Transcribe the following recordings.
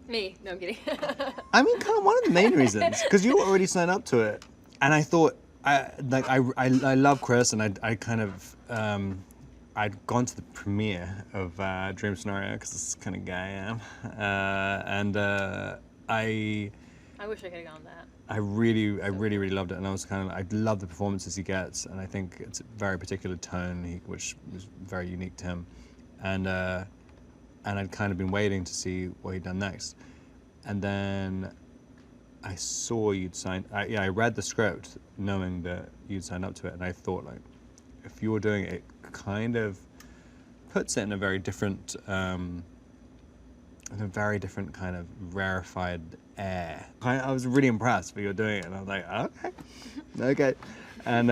Me. No, I'm kidding. I mean, kind of one of the main reasons, because you already signed up to it, and I thought, I love Chris, and I kind of, I'd gone to the premiere of Dream Scenario, because this is the kind of guy I am, I wish I could have gone that. I really loved it, and I was kind of, I love the performances he gets, and I think it's a very particular tone, which was very unique to him, and I'd kind of been waiting to see what he'd done next, and then I saw you'd signed. I read the script, knowing that you'd signed up to it, and I thought, like, if you were doing it, kind of puts it in a very different, kind of rarefied air. I was really impressed when you were doing it, and I was like, okay, and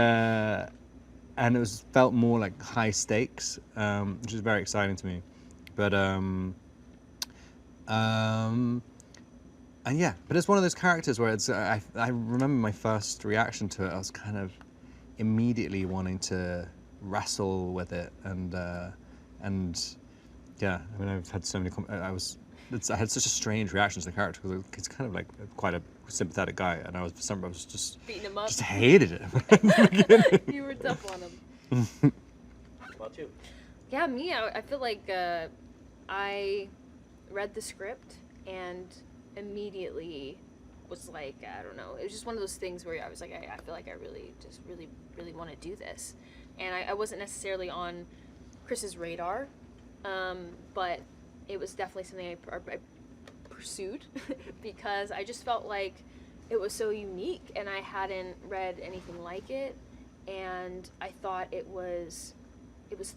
it was felt more like high stakes, which is very exciting to me. But and yeah, but it's one of those characters where it's. I remember my first reaction to it. I was kind of immediately wanting to wrestle with it, and yeah. I mean, I've had so many. I had such a strange reaction to the character because it's kind of like quite a sympathetic guy, and I was just beating him up. Just hated him. You were tough on him. What about you? Yeah, me. I feel like I read the script and immediately was like, I don't know. It was just one of those things where I was like, I feel like I really want to do this, and I wasn't necessarily on Chris's radar, but it was definitely something I pursued because I just felt like it was so unique, and I hadn't read anything like it, and I thought it was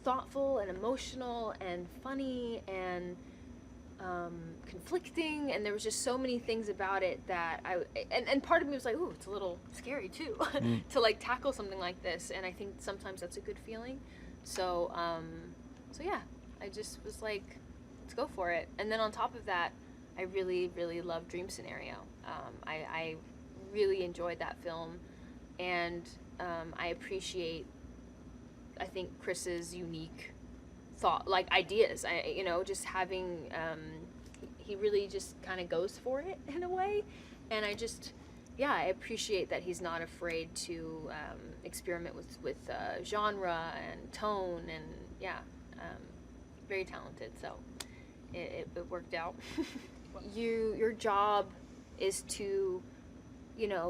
thoughtful and emotional and funny and conflicting, and there was just so many things about it that and part of me was like, ooh, it's a little scary too to like tackle something like this, and I think sometimes that's a good feeling. So yeah, I just was like, let's go for it. And then on top of that, I really love Dream Scenario. I really enjoyed that film, and I appreciate, I think, Chris's unique thought, like ideas. Just having, he really just kind of goes for it in a way, and I appreciate that he's not afraid to experiment with genre and tone, and very talented. So it worked out. Your job is to,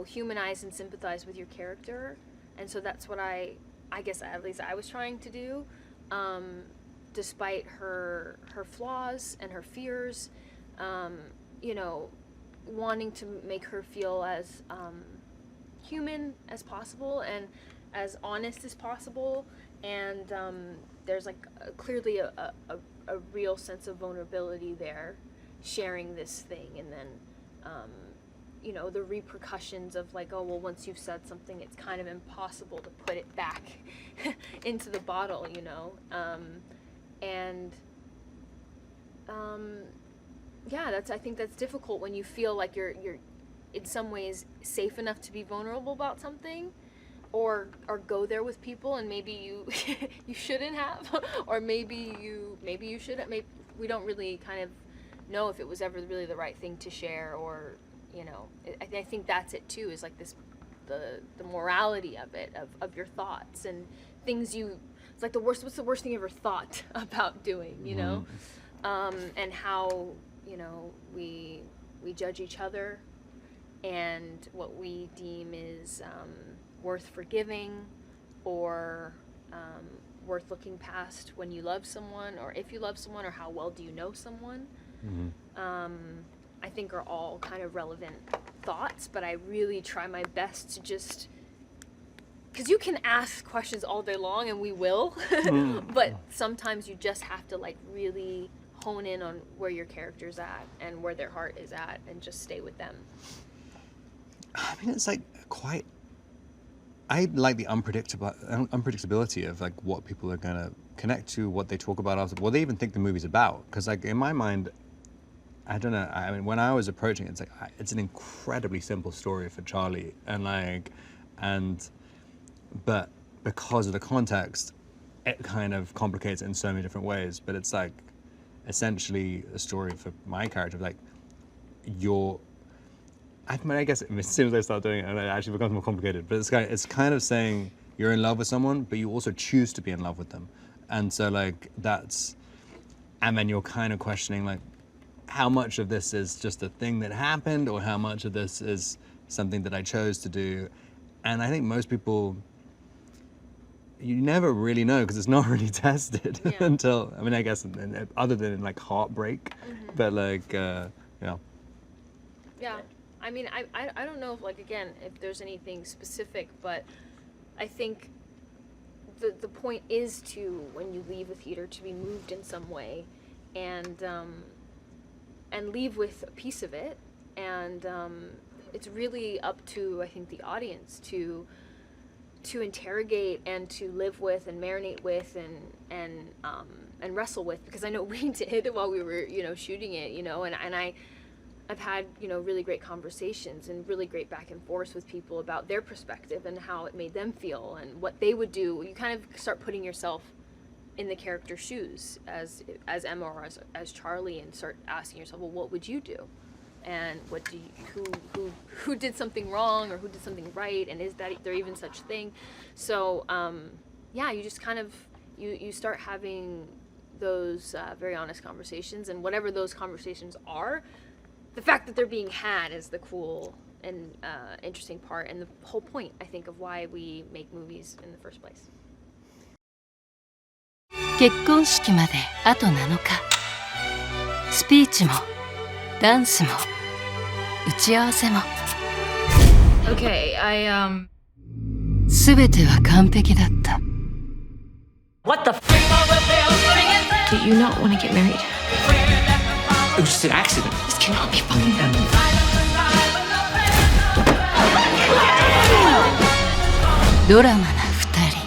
humanize and sympathize with your character, and so that's what I guess at least I was trying to do, despite her flaws and her fears, wanting to make her feel as human as possible and as honest as possible, and there's like clearly a real sense of vulnerability there, sharing this thing, and then the repercussions of like, oh well, once you've said something, it's kind of impossible to put it back into the bottle, I think that's difficult when you feel like you're in some ways safe enough to be vulnerable about something, or go there with people, and maybe you you shouldn't have, or maybe you should have. Maybe we don't really kind of know if it was ever really the right thing to share, or I think that's it too, is like this the morality of it, of your thoughts and things it's like what's the worst thing you ever thought about doing, and how we judge each other, and what we deem is worth forgiving, or worth looking past when you love someone, or if you love someone, or how well do you know someone. I think are all kind of relevant thoughts, but I really try my best to just, because you can ask questions all day long, and we will, but sometimes you just have to like really hone in on where your character's at and where their heart is at, and just stay with them. I mean, it's like I like the unpredictability of like what people are gonna connect to, what they talk about after, what they even think the movie's about. Because like in my mind, I don't know. I mean, when I was approaching it, it's like it's an incredibly simple story for Charlie, but because of the context, it kind of complicates it in so many different ways. But it's like, essentially a story for my character of like I mean, I guess as soon as I start doing it, it actually becomes more complicated. But it's kind of saying you're in love with someone, but you also choose to be in love with them, and so like and then you're kind of questioning like how much of this is just a thing that happened, or how much of this is something that I chose to do. And I think most people, you never really know because it's not really tested until, I mean, I guess other than like heartbreak, but like, yeah. I mean, I don't know if, like, again, if there's anything specific, but I think the point is to, when you leave a theater, to be moved in some way and leave with a piece of it. And it's really up to, I think, the audience to interrogate and to live with and marinate with and wrestle with, because I know we did while we were, shooting it, and I've had, really great conversations and really great back and forth with people about their perspective and how it made them feel and what they would do. You kind of start putting yourself in the character's shoes as Emma or as Charlie, and start asking yourself, well, what would you do? And what do you, who did something wrong, or who did something right, and is there even such thing? So yeah, you just kind of you start having those very honest conversations, and whatever those conversations are, the fact that they're being had is the cool and interesting part, and the whole point, I think, of why we make movies in the first place. 結婚式まであと7日。スピーチもダンスも打ち合わせも。Okay, すべては完璧だった。What the f***? do you not want to get married? It was just an accident. This cannot be fucking happening. ドラマな2人。